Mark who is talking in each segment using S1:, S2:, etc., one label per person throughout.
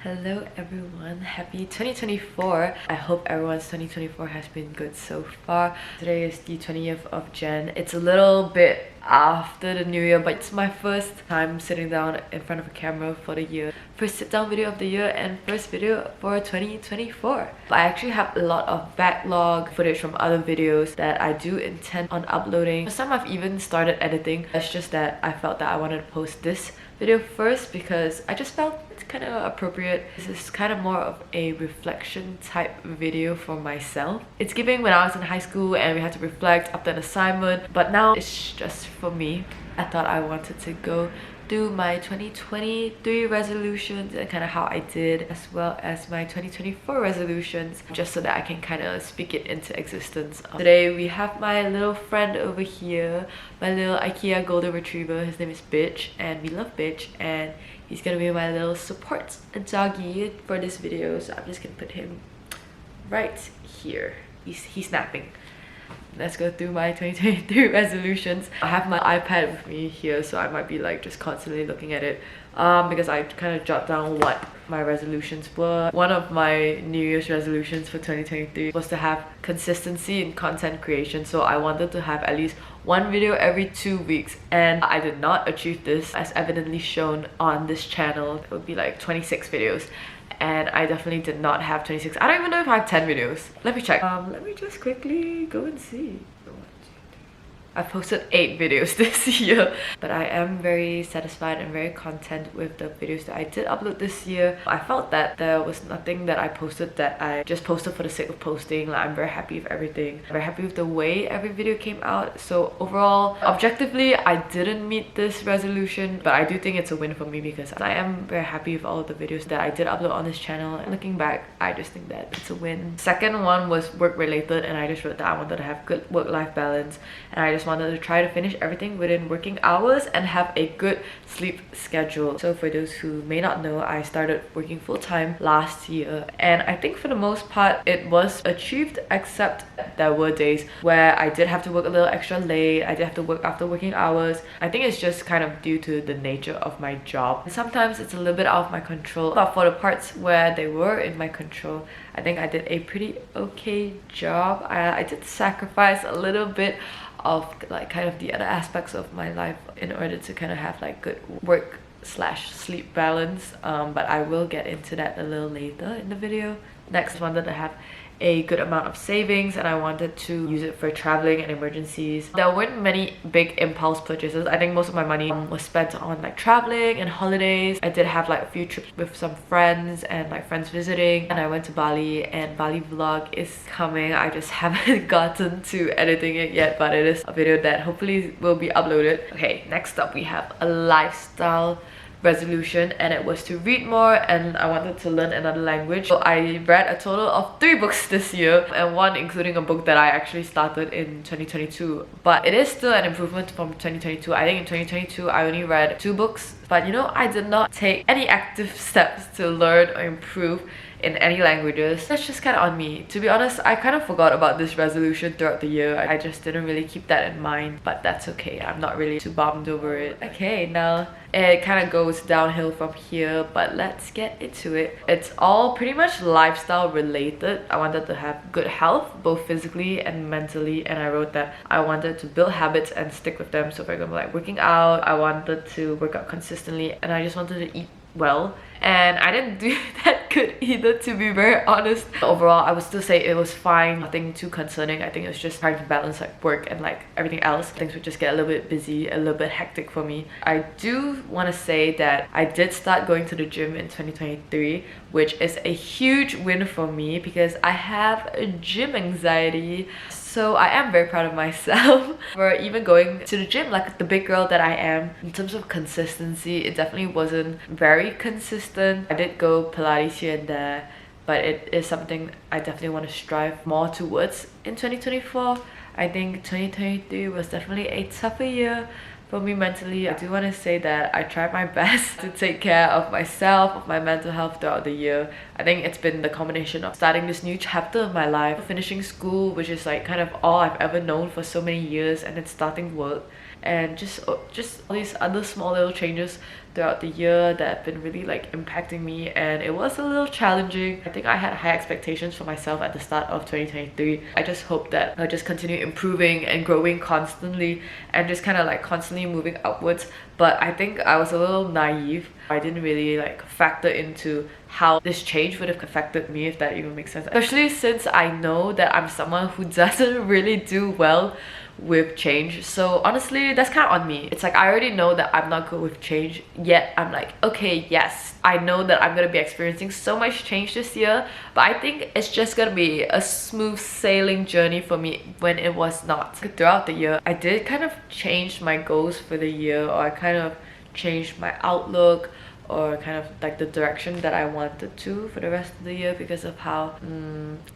S1: Hello everyone, happy 2024. I hope everyone's 2024 has been good so far. Today is the 20th of Jan. It's a little bit after the new year, but it's my first time sitting down in front of a camera for the year. First sit down video of the year and first video for 2024. I actually have a lot of backlog footage from other videos that I do intend on uploading. Some I've even started editing. It's just that I felt that I wanted to post this video first because I just felt it's kind of appropriate. This is kind of more of a reflection type video for myself. It's giving when I was in high school and we had to reflect after an assignment, but now it's just for me. I thought I wanted to go do my 2023 resolutions and kind of how I did, as well as my 2024 resolutions, just so that I can kind of speak it into existence. Today we have my little friend over here, my little IKEA golden retriever. His name is Bitch and we love Bitch, and he's gonna be my little support doggy for this video. So I'm just gonna put him right here. He's napping. Let's go through my 2023 resolutions. I have my iPad with me here, so I might be like just constantly looking at it because I kind of jot down what my resolutions were. One of my New Year's resolutions for 2023 was to have consistency in content creation, so I wanted to have at least one video every 2 weeks, and I did not achieve this, as evidently shown on this channel. It would be like 26 videos. And I definitely did not have 26. I don't even know if I have 10 videos. Let me check. Let me just quickly go and see. I've posted 8 videos this year, but I am very satisfied and very content with the videos that I did upload this year. I felt that there was nothing that I posted that I just posted for the sake of posting. Like, I'm very happy with everything. I'm very happy with the way every video came out. So overall, objectively, I didn't meet this resolution, but I do think it's a win for me because I am very happy with all of the videos that I did upload on this channel. And looking back, I just think that it's a win. Second one was work related, and I just wrote that I wanted to have good work-life balance, and I just wanted to try to finish everything within working hours and have a good sleep schedule. So for those who may not know, I started working full-time last year, and I think for the most part it was achieved, except there were days where I did have to work a little extra late. I did have to work after working hours. I think it's just kind of due to the nature of my job. Sometimes it's a little bit out of my control, but for the parts where they were in my control, I think I did a pretty okay job. I did sacrifice a little bit of like kind of the other aspects of my life in order to kind of have like good work/sleep balance, but I will get into that a little later in the video. Next, I wanted to have a good amount of savings, and I wanted to use it for traveling and emergencies. There weren't many big impulse purchases. I think most of my money was spent on like traveling and holidays. I did have like a few trips with some friends and like friends visiting, and I went to Bali, and Bali vlog is coming. I just haven't gotten to editing it yet, but it is a video that hopefully will be uploaded. Okay, next up we have a lifestyle resolution, and it was to read more, and I wanted to learn another language. So I read a total of 3 books this year, and one including a book that I actually started in 2022, but it is still an improvement from 2022. I think in 2022 I only read 2 books, but you know, I did not take any active steps to learn or improve in any languages. That's just kind of on me. To be honest, I kind of forgot about this resolution throughout the year. I just didn't really keep that in mind, but that's okay. I'm not really too bummed over it. Okay, now it kind of goes downhill from here, but let's get into it. It's all pretty much lifestyle related. I wanted to have good health, both physically and mentally, and I wrote that I wanted to build habits and stick with them. So for example, like working out, I wanted to work out consistently, and I just wanted to eat well, and I didn't do that good either, to be very honest. Overall, I would still say it was fine, nothing too concerning. I think it was just trying to balance like work and like everything else. Things would just get a little bit busy, a little bit hectic for me. I do want to say that I did start going to the gym in 2023, which is a huge win for me because I have a gym anxiety. So I am very proud of myself for even going to the gym like the big girl that I am. In terms of consistency, it definitely wasn't very consistent. I did go Pilates here and there, but it is something I definitely want to strive more towards in 2024. I think 2023 was definitely a tougher year for me mentally. I do want to say that I tried my best to take care of myself, of my mental health throughout the year. I think it's been the combination of starting this new chapter of my life, finishing school, which is like kind of all I've ever known for so many years, and then starting work. and just all these other small little changes throughout the year that have been really like impacting me, and it was a little challenging. I think I had high expectations for myself at the start of 2023. I just hope that I'll just continue improving and growing constantly and just kind of like constantly moving upwards. But I think I was a little naive. I didn't really like factor into how this change would have affected me, if that even makes sense. Especially since I know that I'm someone who doesn't really do well with change. So honestly, that's kind of on me. It's like I already know that I'm not good with change, yet I'm like, okay, yes, I know that I'm gonna be experiencing so much change this year, but I think it's just gonna be a smooth sailing journey for me when it was not. Throughout the year, I did kind of change my goals for the year, or I kind of changed my outlook, or kind of like the direction that I wanted to for the rest of the year, because of how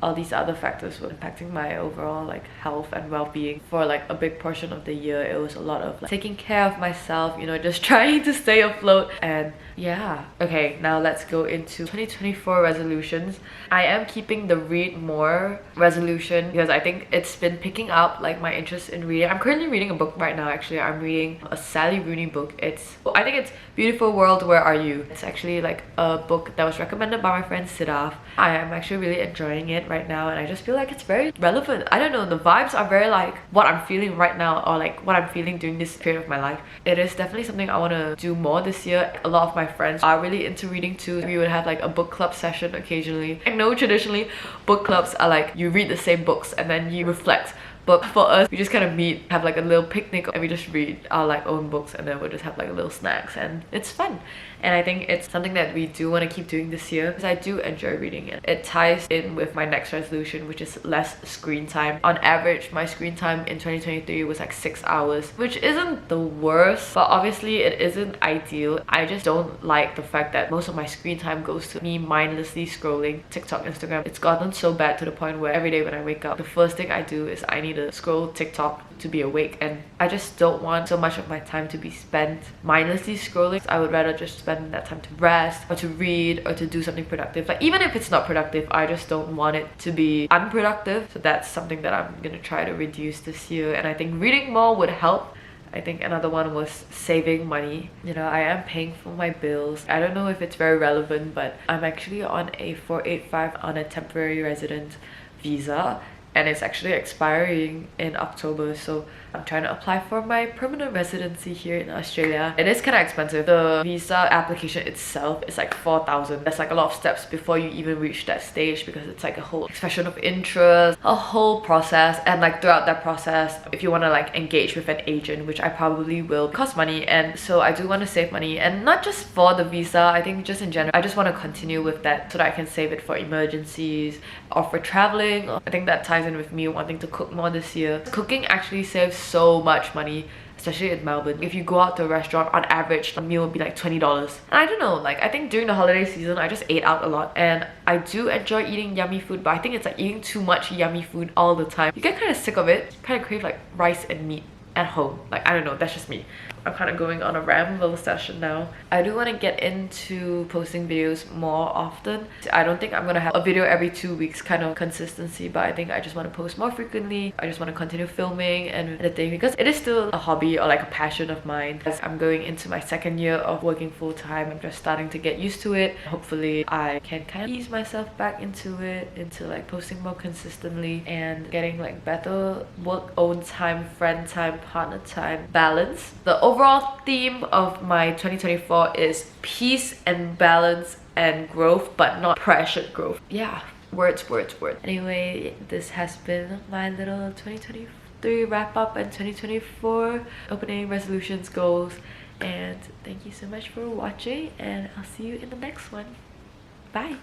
S1: all these other factors were impacting my overall like health and well-being. For like a big portion of the year, it was a lot of like taking care of myself, you know, just trying to stay afloat. And yeah, okay, now let's go into 2024 resolutions. I am keeping the read more resolution because I think it's been picking up like my interest in reading. I'm currently reading a book right now. Actually, I'm reading a Sally Rooney book. I think it's Beautiful World, Where Are You? It's actually like a book that was recommended by my friend Siddharth. I am actually really enjoying it right now, and I just feel like it's very relevant. I don't know, the vibes are very like what I'm feeling right now, or like what I'm feeling during this period of my life. It is definitely something I want to do more this year. A lot of my friends are really into reading too. We would have like a book club session occasionally. I know traditionally book clubs are like you read the same books and then you reflect. But for us, we just kind of meet, have like a little picnic, and we just read our like own books, and then we'll just have like little snacks, and it's fun. And I think it's something that we do want to keep doing this year, because I do enjoy reading it. It ties in with my next resolution, which is less screen time. On average, my screen time in 2023 was like 6 hours, which isn't the worst, but obviously it isn't ideal. I just don't like the fact that most of my screen time goes to me mindlessly scrolling TikTok, Instagram. It's gotten so bad to the point where every day when I wake up, the first thing I do is I need to scroll TikTok to be awake, and I just don't want so much of my time to be spent mindlessly scrolling. I would rather just spend that time to rest, or to read, or to do something productive. Like even if it's not productive, I just don't want it to be unproductive. So that's something that I'm gonna try to reduce this year, and I think reading more would help. I think another one was saving money. You know, I am paying for my bills. I don't know if it's very relevant, but I'm actually on a 485 on a temporary resident visa, and it's actually expiring in October, so I'm trying to apply for my permanent residency here in Australia. It is kind of expensive. The visa application itself is like 4,000. There's like a lot of steps before you even reach that stage, because it's like a whole expression of interest, a whole process. And like throughout that process, if you want to like engage with an agent, which I probably will, it costs money. And so I do want to save money, and not just for the visa, I think just in general. I just want to continue with that so that I can save it for emergencies or for traveling. I think that ties in with me wanting to cook more this year. Cooking actually saves so much money, especially in Melbourne. If you go out to a restaurant, on average the meal would be like $20. And I don't know, like I think during the holiday season I just ate out a lot, and I do enjoy eating yummy food, but I think it's like eating too much yummy food all the time. You get kind of sick of it. You kind of crave like rice and meat at home. Like I don't know, that's just me. I'm kind of going on a ramble session now. I do want to get into posting videos more often. I don't think I'm gonna have a video every 2 weeks kind of consistency, but I think I just want to post more frequently. I just want to continue filming and editing, because it is still a hobby or like a passion of mine. As I'm going into my second year of working full-time, I'm just starting to get used to it. Hopefully I can kind of ease myself back into it, into like posting more consistently and getting like better work, own time, friend time, partner time balance. The overall theme of my 2024 is peace and balance and growth, but not pressured growth. Yeah, words. Anyway, this has been my little 2023 wrap up and 2024 opening resolutions, goals, and thank you so much for watching, and I'll see you in the next one. Bye.